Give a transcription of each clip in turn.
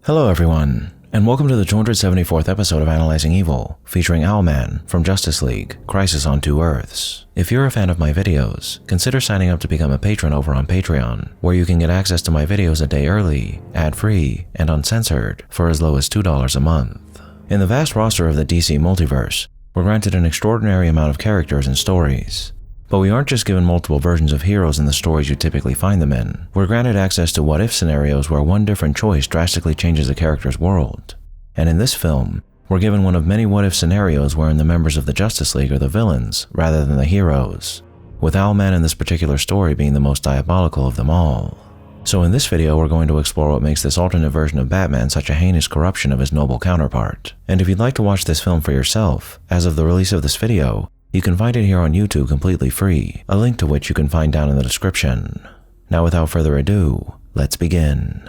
Hello everyone, and welcome to the 274th episode of Analyzing Evil, featuring Owlman from Justice League, Crisis on Two Earths. If you're a fan of my videos, consider signing up to become a patron over on Patreon, where you can get access to my videos a day early, ad-free, and uncensored for as low as $2 a month. In the vast roster of the DC multiverse, we're granted an extraordinary amount of characters and stories. But we aren't just given multiple versions of heroes in the stories you typically find them in. We're granted access to what-if scenarios where one different choice drastically changes a character's world. And in this film, we're given one of many what-if scenarios wherein the members of the Justice League are the villains rather than the heroes, with Owlman in this particular story being the most diabolical of them all. So in this video, we're going to explore what makes this alternate version of Batman such a heinous corruption of his noble counterpart. And if you'd like to watch this film for yourself, as of the release of this video, you can find it here on YouTube completely free, a link to which you can find down in the description. Now without further ado, let's begin.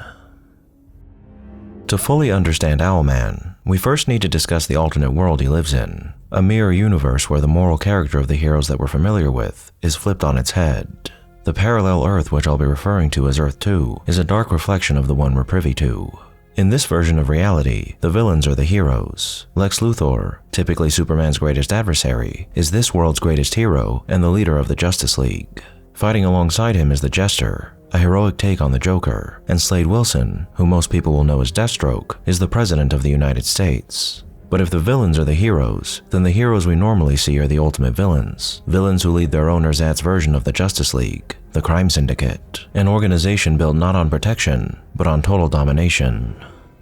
To fully understand Owlman, we first need to discuss the alternate world he lives in, a mirror universe where the moral character of the heroes that we're familiar with is flipped on its head. The parallel Earth, which I'll be referring to as Earth 2, is a dark reflection of the one we're privy to. In this version of reality, the villains are the heroes. Lex Luthor, typically Superman's greatest adversary, is this world's greatest hero and the leader of the Justice League. Fighting alongside him is the Jester, a heroic take on the Joker, and Slade Wilson, who most people will know as Deathstroke, is the President of the United States. But if the villains are the heroes, then the heroes we normally see are the ultimate villains. Villains who lead their owner Zat's version of the Justice League, the Crime Syndicate, an organization built not on protection, but on total domination.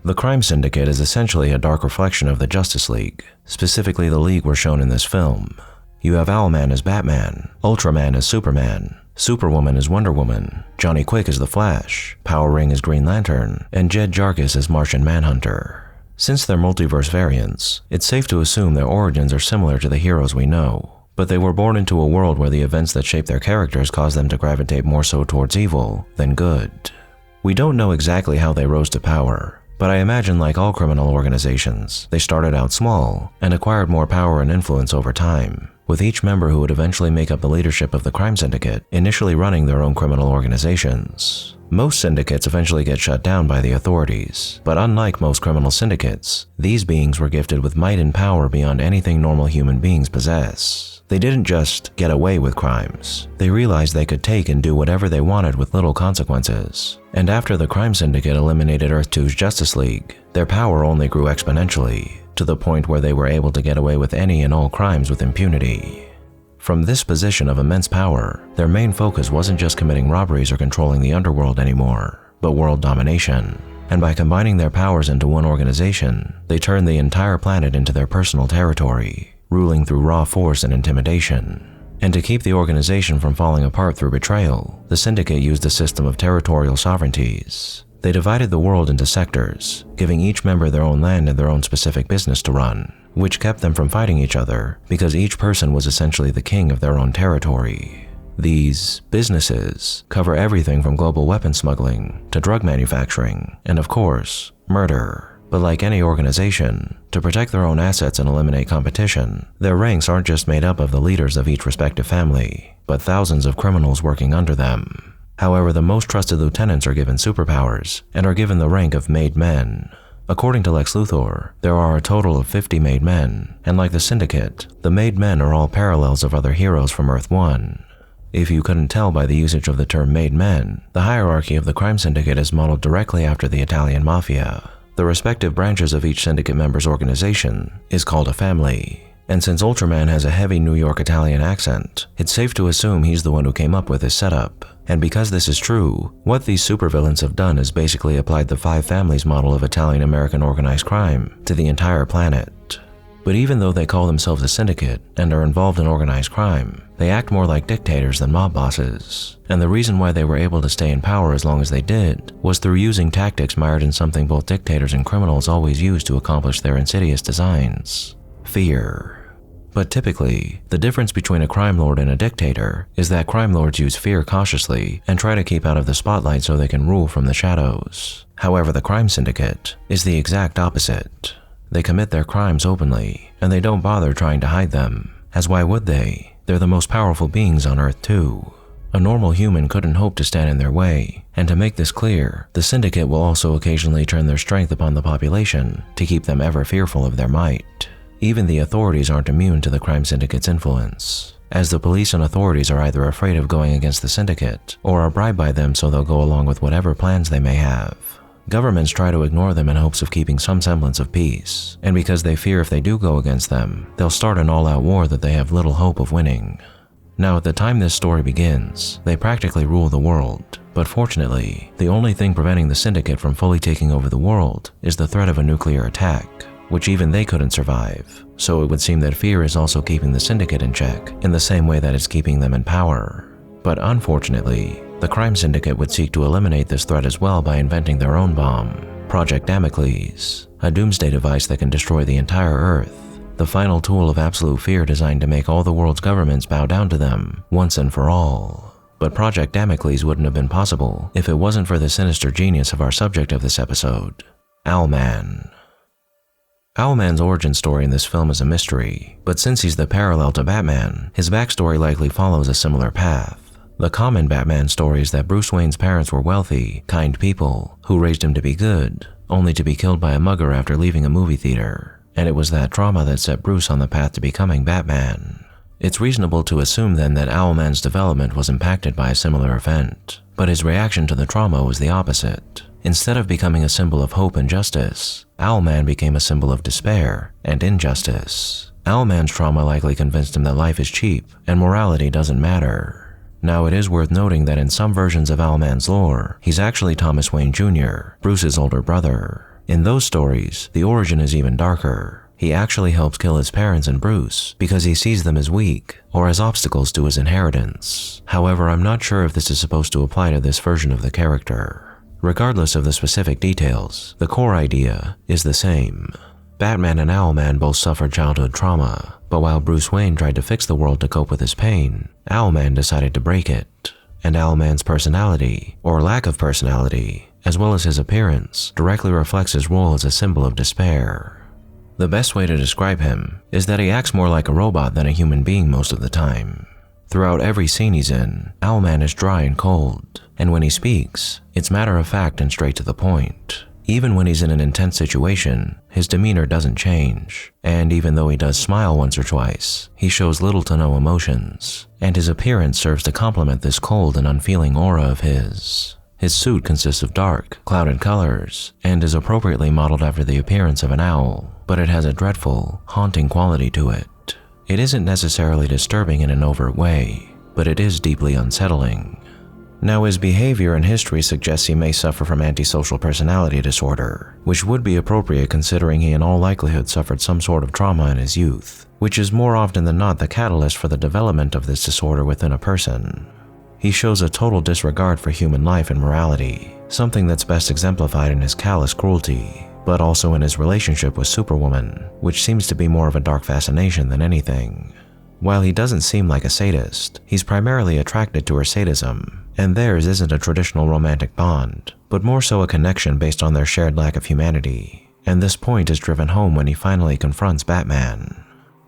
The Crime Syndicate is essentially a dark reflection of the Justice League, specifically the League we're shown in this film. You have Owlman as Batman, Ultraman as Superman, Superwoman as Wonder Woman, Johnny Quick as the Flash, Power Ring as Green Lantern, and Jed Jarkis as Martian Manhunter. Since they're multiverse variants, it's safe to assume their origins are similar to the heroes we know, but they were born into a world where the events that shape their characters cause them to gravitate more so towards evil than good. We don't know exactly how they rose to power, but I imagine like all criminal organizations, they started out small and acquired more power and influence over time, with each member who would eventually make up the leadership of the Crime Syndicate initially running their own criminal organizations. Most syndicates eventually get shut down by the authorities, but unlike most criminal syndicates, these beings were gifted with might and power beyond anything normal human beings possess. They didn't just get away with crimes. They realized they could take and do whatever they wanted with little consequences. And after the Crime Syndicate eliminated Earth 2's Justice League, their power only grew exponentially, to the point where they were able to get away with any and all crimes with impunity. From this position of immense power, their main focus wasn't just committing robberies or controlling the underworld anymore, but world domination. And by combining their powers into one organization, they turned the entire planet into their personal territory, ruling through raw force and intimidation. And to keep the organization from falling apart through betrayal, the Syndicate used a system of territorial sovereignties. They divided the world into sectors, giving each member their own land and their own specific business to run, which kept them from fighting each other because each person was essentially the king of their own territory. These businesses cover everything from global weapon smuggling to drug manufacturing and, of course, murder. But like any organization, to protect their own assets and eliminate competition, their ranks aren't just made up of the leaders of each respective family, but thousands of criminals working under them. However, the most trusted lieutenants are given superpowers and are given the rank of made men. According to Lex Luthor, there are a total of 50 made men, and like the Syndicate, the made men are all parallels of other heroes from Earth 1. If you couldn't tell by the usage of the term made men, the hierarchy of the Crime Syndicate is modeled directly after the Italian Mafia. The respective branches of each Syndicate member's organization is called a family. And since Ultraman has a heavy New York Italian accent, it's safe to assume he's the one who came up with this setup. And because this is true, what these supervillains have done is basically applied the Five Families model of Italian-American organized crime to the entire planet. But even though they call themselves a syndicate and are involved in organized crime, they act more like dictators than mob bosses. And the reason why they were able to stay in power as long as they did was through using tactics mired in something both dictators and criminals always use to accomplish their insidious designs: fear. But typically, the difference between a crime lord and a dictator is that crime lords use fear cautiously and try to keep out of the spotlight so they can rule from the shadows. However, the Crime Syndicate is the exact opposite. They commit their crimes openly, and they don't bother trying to hide them, as why would they? They're the most powerful beings on Earth too. A normal human couldn't hope to stand in their way, and to make this clear, the Syndicate will also occasionally turn their strength upon the population to keep them ever fearful of their might. Even the authorities aren't immune to the crime syndicate's influence, as the police and authorities are either afraid of going against the syndicate or are bribed by them so they'll go along with whatever plans they may have. Governments try to ignore them in hopes of keeping some semblance of peace, and because they fear if they do go against them, they'll start an all-out war that they have little hope of winning. Now, at the time this story begins, they practically rule the world, but fortunately, the only thing preventing the syndicate from fully taking over the world is the threat of a nuclear attack, which even they couldn't survive, so it would seem that fear is also keeping the syndicate in check in the same way that it's keeping them in power. But unfortunately, the crime syndicate would seek to eliminate this threat as well by inventing their own bomb, Project Damocles, a doomsday device that can destroy the entire Earth, the final tool of absolute fear designed to make all the world's governments bow down to them once and for all. But Project Damocles wouldn't have been possible if it wasn't for the sinister genius of our subject of this episode, Owlman. Owlman's origin story in this film is a mystery, but since he's the parallel to Batman, his backstory likely follows a similar path. The common Batman story is that Bruce Wayne's parents were wealthy, kind people who raised him to be good, only to be killed by a mugger after leaving a movie theater, and it was that trauma that set Bruce on the path to becoming Batman. It's reasonable to assume then that Owlman's development was impacted by a similar event, but his reaction to the trauma was the opposite. Instead of becoming a symbol of hope and justice, Owlman became a symbol of despair and injustice. Owlman's trauma likely convinced him that life is cheap and morality doesn't matter. Now, it is worth noting that in some versions of Owlman's lore, he's actually Thomas Wayne Jr., Bruce's older brother. In those stories, the origin is even darker. He actually helps kill his parents and Bruce because he sees them as weak or as obstacles to his inheritance. However, I'm not sure if this is supposed to apply to this version of the character. Regardless of the specific details, the core idea is the same. Batman and Owlman both suffered childhood trauma, but while Bruce Wayne tried to fix the world to cope with his pain, Owlman decided to break it. And Owlman's personality, or lack of personality, as well as his appearance, directly reflects his role as a symbol of despair. The best way to describe him is that he acts more like a robot than a human being most of the time. Throughout every scene he's in, Owlman is dry and cold, and when he speaks, it's matter-of-fact and straight to the point. Even when he's in an intense situation, his demeanor doesn't change, and even though he does smile once or twice, he shows little to no emotions, and his appearance serves to complement this cold and unfeeling aura of his. His suit consists of dark, clouded colors, and is appropriately modeled after the appearance of an owl, but it has a dreadful, haunting quality to it. It isn't necessarily disturbing in an overt way, but it is deeply unsettling. Now, his behavior and history suggests he may suffer from antisocial personality disorder, which would be appropriate considering he in all likelihood suffered some sort of trauma in his youth, which is more often than not the catalyst for the development of this disorder within a person. He shows a total disregard for human life and morality, something that's best exemplified in his callous cruelty, but also in his relationship with Superwoman, which seems to be more of a dark fascination than anything. While he doesn't seem like a sadist, he's primarily attracted to her sadism, and theirs isn't a traditional romantic bond, but more so a connection based on their shared lack of humanity. And this point is driven home when he finally confronts Batman.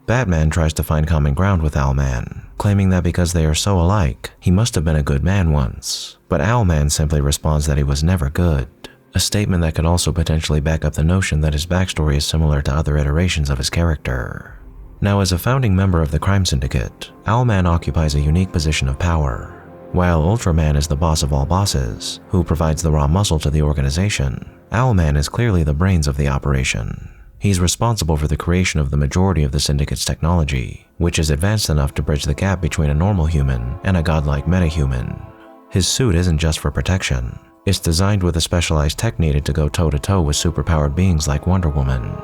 Batman tries to find common ground with Owlman, claiming that because they are so alike, he must have been a good man once, but Owlman simply responds that he was never good, a statement that could also potentially back up the notion that his backstory is similar to other iterations of his character. Now, as a founding member of the crime syndicate, Owlman occupies a unique position of power. While Ultraman is the boss of all bosses, who provides the raw muscle to the organization, Owlman is clearly the brains of the operation. He's responsible for the creation of the majority of the syndicate's technology, which is advanced enough to bridge the gap between a normal human and a godlike metahuman. His suit isn't just for protection. It's designed with a specialized tech needed to go toe-to-toe with superpowered beings like Wonder Woman.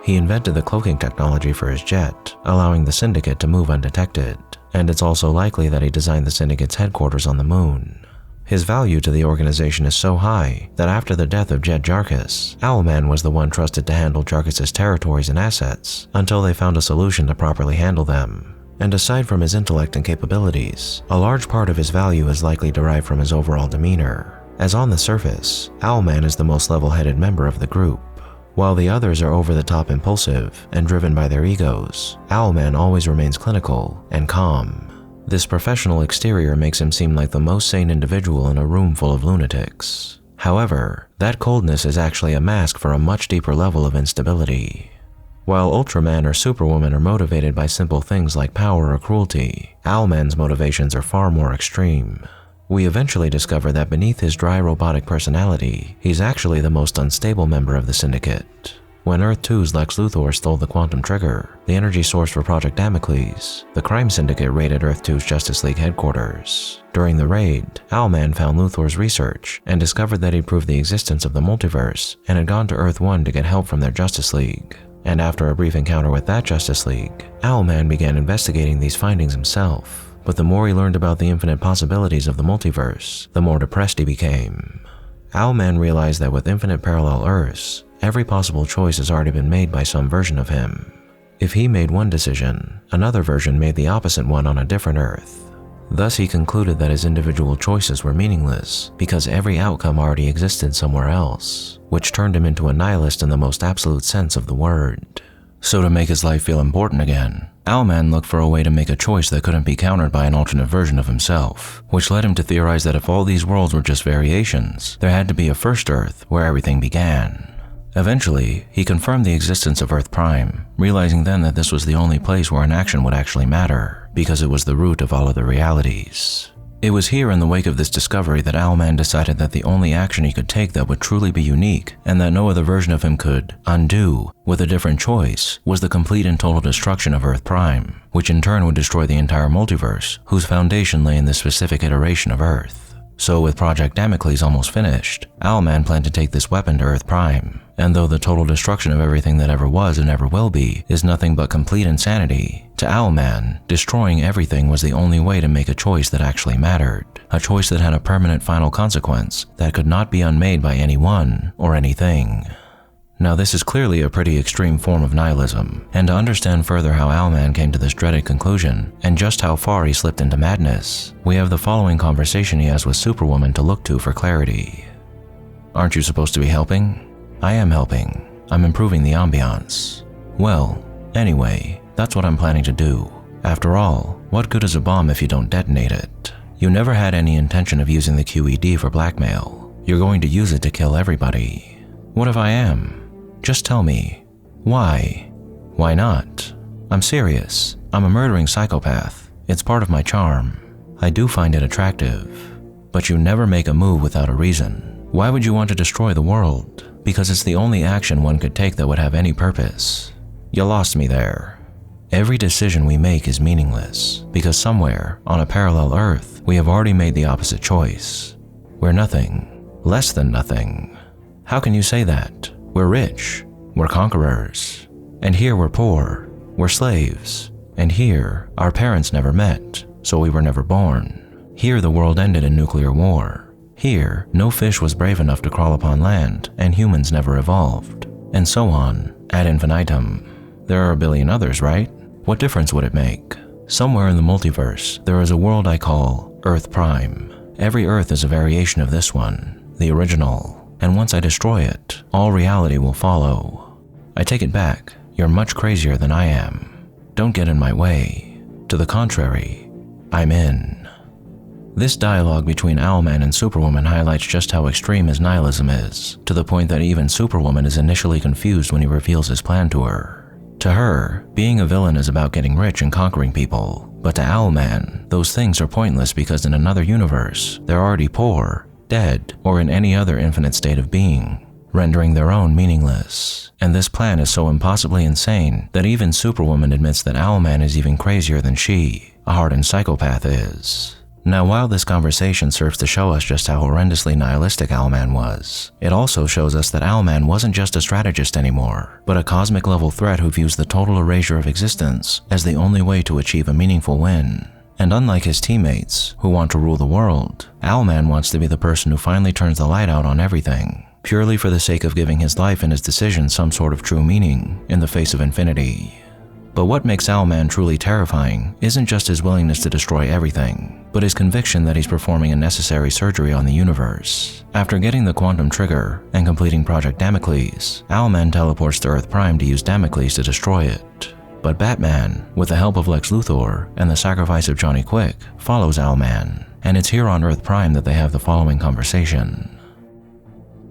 He invented the cloaking technology for his jet, allowing the syndicate to move undetected, and it's also likely that he designed the syndicate's headquarters on the moon. His value to the organization is so high that after the death of Jet Jarkus, Owlman was the one trusted to handle Jarkus's territories and assets until they found a solution to properly handle them. And aside from his intellect and capabilities, a large part of his value is likely derived from his overall demeanor, as on the surface, Owlman is the most level-headed member of the group. While the others are over-the-top impulsive and driven by their egos, Owlman always remains clinical and calm. This professional exterior makes him seem like the most sane individual in a room full of lunatics. However, that coldness is actually a mask for a much deeper level of instability. While Ultraman or Superwoman are motivated by simple things like power or cruelty, Owlman's motivations are far more extreme. We eventually discover that beneath his dry robotic personality, he's actually the most unstable member of the Syndicate. When Earth-2's Lex Luthor stole the quantum trigger, the energy source for Project Damocles, the crime syndicate raided Earth-2's Justice League headquarters. During the raid, Owlman found Luthor's research and discovered that he'd proved the existence of the multiverse and had gone to Earth-1 to get help from their Justice League. And after a brief encounter with that Justice League, Owlman began investigating these findings himself. But the more he learned about the infinite possibilities of the multiverse, the more depressed he became. Owlman realized that with infinite parallel Earths, every possible choice has already been made by some version of him. If he made one decision, another version made the opposite one on a different Earth. Thus he concluded that his individual choices were meaningless because every outcome already existed somewhere else, which turned him into a nihilist in the most absolute sense of the word. So to make his life feel important again, Owlman looked for a way to make a choice that couldn't be countered by an alternate version of himself, which led him to theorize that if all these worlds were just variations, there had to be a first Earth where everything began. Eventually, he confirmed the existence of Earth Prime, realizing then that this was the only place where an action would actually matter, because it was the root of all other realities. It was here in the wake of this discovery that Owlman decided that the only action he could take that would truly be unique, and that no other version of him could undo with a different choice, was the complete and total destruction of Earth Prime, which in turn would destroy the entire multiverse, whose foundation lay in this specific iteration of Earth. So with Project Damocles almost finished, Owlman planned to take this weapon to Earth Prime, and though the total destruction of everything that ever was and ever will be is nothing but complete insanity, to Owlman, destroying everything was the only way to make a choice that actually mattered, a choice that had a permanent final consequence that could not be unmade by anyone or anything. Now this is clearly a pretty extreme form of nihilism, and to understand further how Owlman came to this dreaded conclusion, and just how far he slipped into madness, we have the following conversation he has with Superwoman to look to for clarity. Aren't you supposed to be helping? I am helping. I'm improving the ambiance. Well, anyway, that's what I'm planning to do. After all, what good is a bomb if you don't detonate it? You never had any intention of using the QED for blackmail. You're going to use it to kill everybody. What if I am? Just tell me. Why? Why not? I'm serious. I'm a murdering psychopath. It's part of my charm. I do find it attractive. But you never make a move without a reason. Why would you want to destroy the world? Because it's the only action one could take that would have any purpose. You lost me there. Every decision we make is meaningless, because somewhere, on a parallel Earth, we have already made the opposite choice. We're nothing. Less than nothing. How can you say that? We're rich. We're conquerors. And here we're poor. We're slaves. And here, our parents never met, so we were never born. Here the world ended in nuclear war. Here, no fish was brave enough to crawl upon land, and humans never evolved. And so on, ad infinitum. There are a billion others, right? What difference would it make? Somewhere in the multiverse, there is a world I call Earth Prime. Every Earth is a variation of this one, the original. And once I destroy it, all reality will follow. I take it back, you're much crazier than I am. Don't get in my way. To the contrary, I'm in. This dialogue between Owlman and Superwoman highlights just how extreme his nihilism is, to the point that even Superwoman is initially confused when he reveals his plan to her. To her, being a villain is about getting rich and conquering people, but to Owlman, those things are pointless because in another universe, they're already poor, dead, or in any other infinite state of being, rendering their own meaningless. And this plan is so impossibly insane that even Superwoman admits that Owlman is even crazier than she, a hardened psychopath, is. Now while this conversation serves to show us just how horrendously nihilistic Owlman was, it also shows us that Owlman wasn't just a strategist anymore, but a cosmic level threat who views the total erasure of existence as the only way to achieve a meaningful win. And unlike his teammates, who want to rule the world, Owlman wants to be the person who finally turns the light out on everything, purely for the sake of giving his life and his decisions some sort of true meaning in the face of infinity. But what makes Owlman truly terrifying isn't just his willingness to destroy everything, but his conviction that he's performing a necessary surgery on the universe. After getting the quantum trigger and completing Project Damocles, Owlman teleports to Earth Prime to use Damocles to destroy it. But Batman, with the help of Lex Luthor and the sacrifice of Johnny Quick, follows Owlman, and it's here on Earth Prime that they have the following conversation.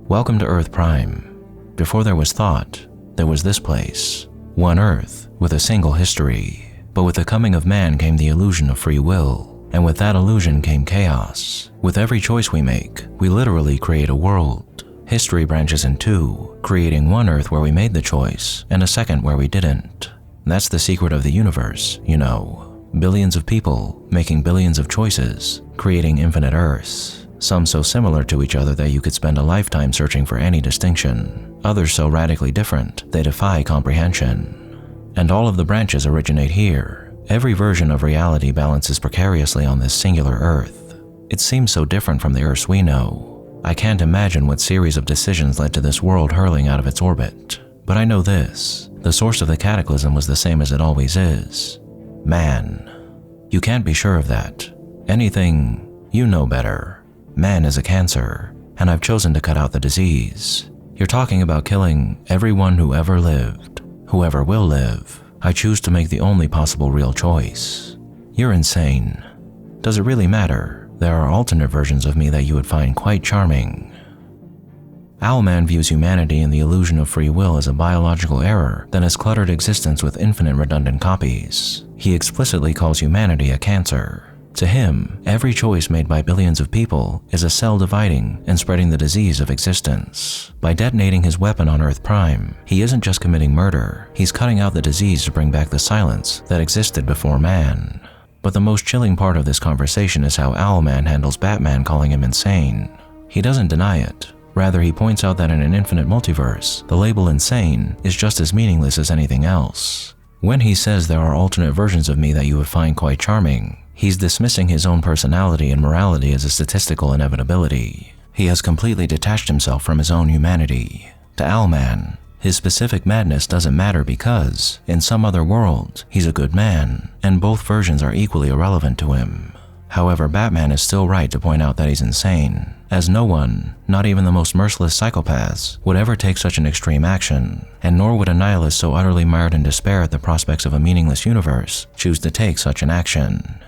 Welcome to Earth Prime. Before there was thought, there was this place. One Earth, with a single history. But with the coming of man came the illusion of free will, and with that illusion came chaos. With every choice we make, we literally create a world. History branches in two, creating one Earth where we made the choice, and a second where we didn't. That's the secret of the universe, you know. Billions of people making billions of choices, creating infinite Earths. Some so similar to each other that you could spend a lifetime searching for any distinction. Others so radically different, they defy comprehension. And all of the branches originate here. Every version of reality balances precariously on this singular Earth. It seems so different from the Earths we know. I can't imagine what series of decisions led to this world hurling out of its orbit. But I know this. The source of the cataclysm was the same as it always is. Man. You can't be sure of that. Anything, you know better. Man is a cancer, and I've chosen to cut out the disease. You're talking about killing everyone who ever lived, whoever will live. I choose to make the only possible real choice. You're insane. Does it really matter? There are alternate versions of me that you would find quite charming. Owlman views humanity and the illusion of free will as a biological error that has cluttered existence with infinite redundant copies. He explicitly calls humanity a cancer. To him, every choice made by billions of people is a cell dividing and spreading the disease of existence. By detonating his weapon on Earth Prime, he isn't just committing murder, he's cutting out the disease to bring back the silence that existed before man. But the most chilling part of this conversation is how Owlman handles Batman calling him insane. He doesn't deny it. Rather, he points out that in an infinite multiverse, the label insane is just as meaningless as anything else. When he says there are alternate versions of me that you would find quite charming, he's dismissing his own personality and morality as a statistical inevitability. He has completely detached himself from his own humanity. To Owlman, his specific madness doesn't matter because, in some other world, he's a good man, and both versions are equally irrelevant to him. However, Batman is still right to point out that he's insane, as no one, not even the most merciless psychopaths, would ever take such an extreme action, and nor would a nihilist so utterly mired in despair at the prospects of a meaningless universe choose to take such an action.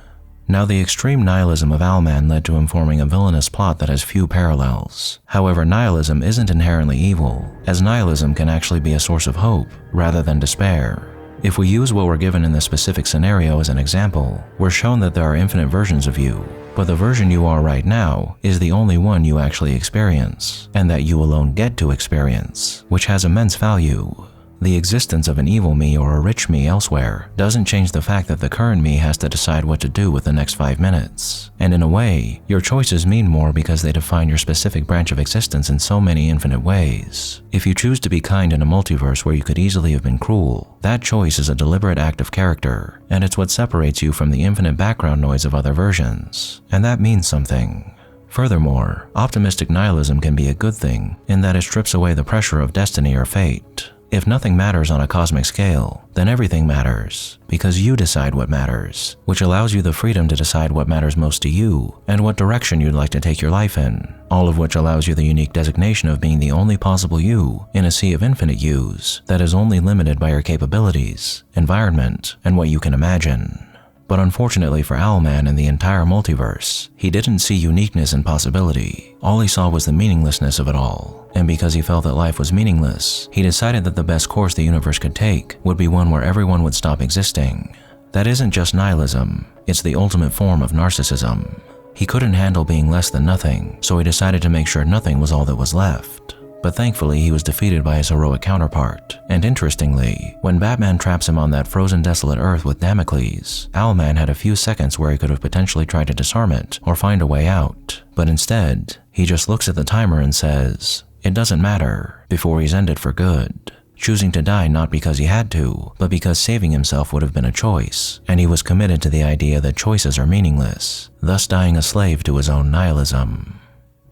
Now, the extreme nihilism of Owlman led to him forming a villainous plot that has few parallels. However, nihilism isn't inherently evil, as nihilism can actually be a source of hope rather than despair. If we use what we're given in this specific scenario as an example, we're shown that there are infinite versions of you, but the version you are right now is the only one you actually experience, and that you alone get to experience, which has immense value. The existence of an evil me or a rich me elsewhere doesn't change the fact that the current me has to decide what to do with the next 5 minutes. And in a way, your choices mean more because they define your specific branch of existence in so many infinite ways. If you choose to be kind in a multiverse where you could easily have been cruel, that choice is a deliberate act of character, and it's what separates you from the infinite background noise of other versions. And that means something. Furthermore, optimistic nihilism can be a good thing in that it strips away the pressure of destiny or fate. If nothing matters on a cosmic scale, then everything matters, because you decide what matters, which allows you the freedom to decide what matters most to you and what direction you'd like to take your life in, all of which allows you the unique designation of being the only possible you in a sea of infinite yous that is only limited by your capabilities, environment, and what you can imagine. But unfortunately for Owlman and the entire multiverse, he didn't see uniqueness and possibility. All he saw was the meaninglessness of it all. And because he felt that life was meaningless, he decided that the best course the universe could take would be one where everyone would stop existing. That isn't just nihilism, it's the ultimate form of narcissism. He couldn't handle being less than nothing, so he decided to make sure nothing was all that was left. But thankfully, he was defeated by his heroic counterpart. And interestingly, when Batman traps him on that frozen desolate Earth with Damocles, Owlman had a few seconds where he could have potentially tried to disarm it or find a way out. But instead, he just looks at the timer and says, "It doesn't matter," before he's ended for good. Choosing to die not because he had to, but because saving himself would have been a choice, and he was committed to the idea that choices are meaningless, thus dying a slave to his own nihilism.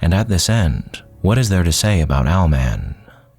And at this end, what is there to say about Owlman?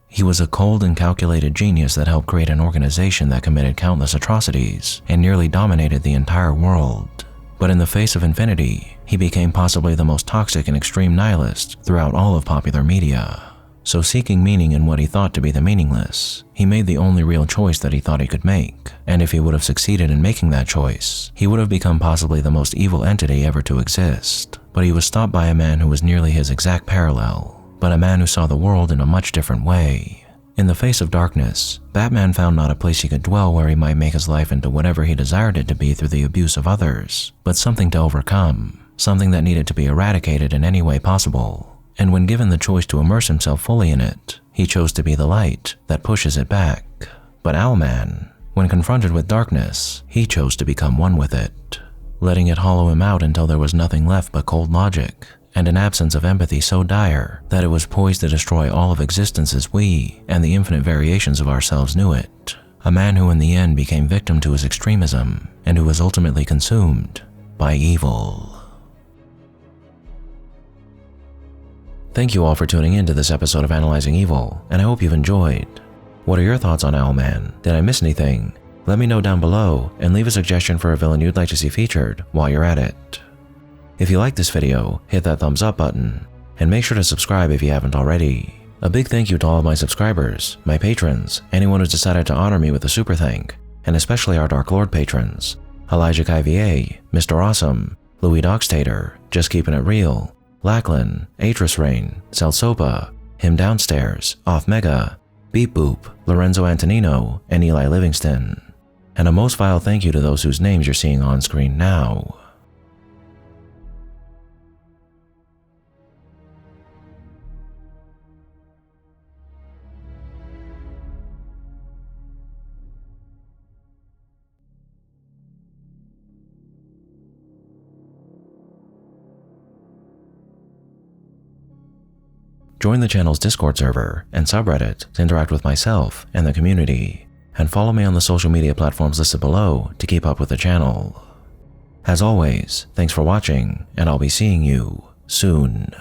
He was a cold and calculated genius that helped create an organization that committed countless atrocities and nearly dominated the entire world. But in the face of infinity, he became possibly the most toxic and extreme nihilist throughout all of popular media. So seeking meaning in what he thought to be the meaningless, he made the only real choice that he thought he could make, and if he would have succeeded in making that choice, he would have become possibly the most evil entity ever to exist. But he was stopped by a man who was nearly his exact parallel, but a man who saw the world in a much different way. In the face of darkness, Batman found not a place he could dwell where he might make his life into whatever he desired it to be through the abuse of others, but something to overcome, something that needed to be eradicated in any way possible. And when given the choice to immerse himself fully in it, he chose to be the light that pushes it back. But Owlman, when confronted with darkness, he chose to become one with it, letting it hollow him out until there was nothing left but cold logic, and an absence of empathy so dire that it was poised to destroy all of existence as we and the infinite variations of ourselves knew it. A man who in the end became victim to his extremism, and who was ultimately consumed by evil. Thank you all for tuning in to this episode of Analyzing Evil, and I hope you've enjoyed. What are your thoughts on Owlman? Did I miss anything? Let me know down below, and leave a suggestion for a villain you'd like to see featured while you're at it. If you liked this video, hit that thumbs up button, and make sure to subscribe if you haven't already. A big thank you to all of my subscribers, my patrons, anyone who's decided to honor me with a super thank, and especially our Dark Lord patrons, Elijah Kivier, Mr. Awesome, Louis Doxtator, Just Keeping It Real, Lachlan, Atris Rain, Celsopa, Him Downstairs, Off Mega, Beep Boop, Lorenzo Antonino, and Eli Livingston. And a most vile thank you to those whose names you're seeing on screen now. Join the channel's Discord server and subreddit to interact with myself and the community, and follow me on the social media platforms listed below to keep up with the channel. As always, thanks for watching, and I'll be seeing you soon.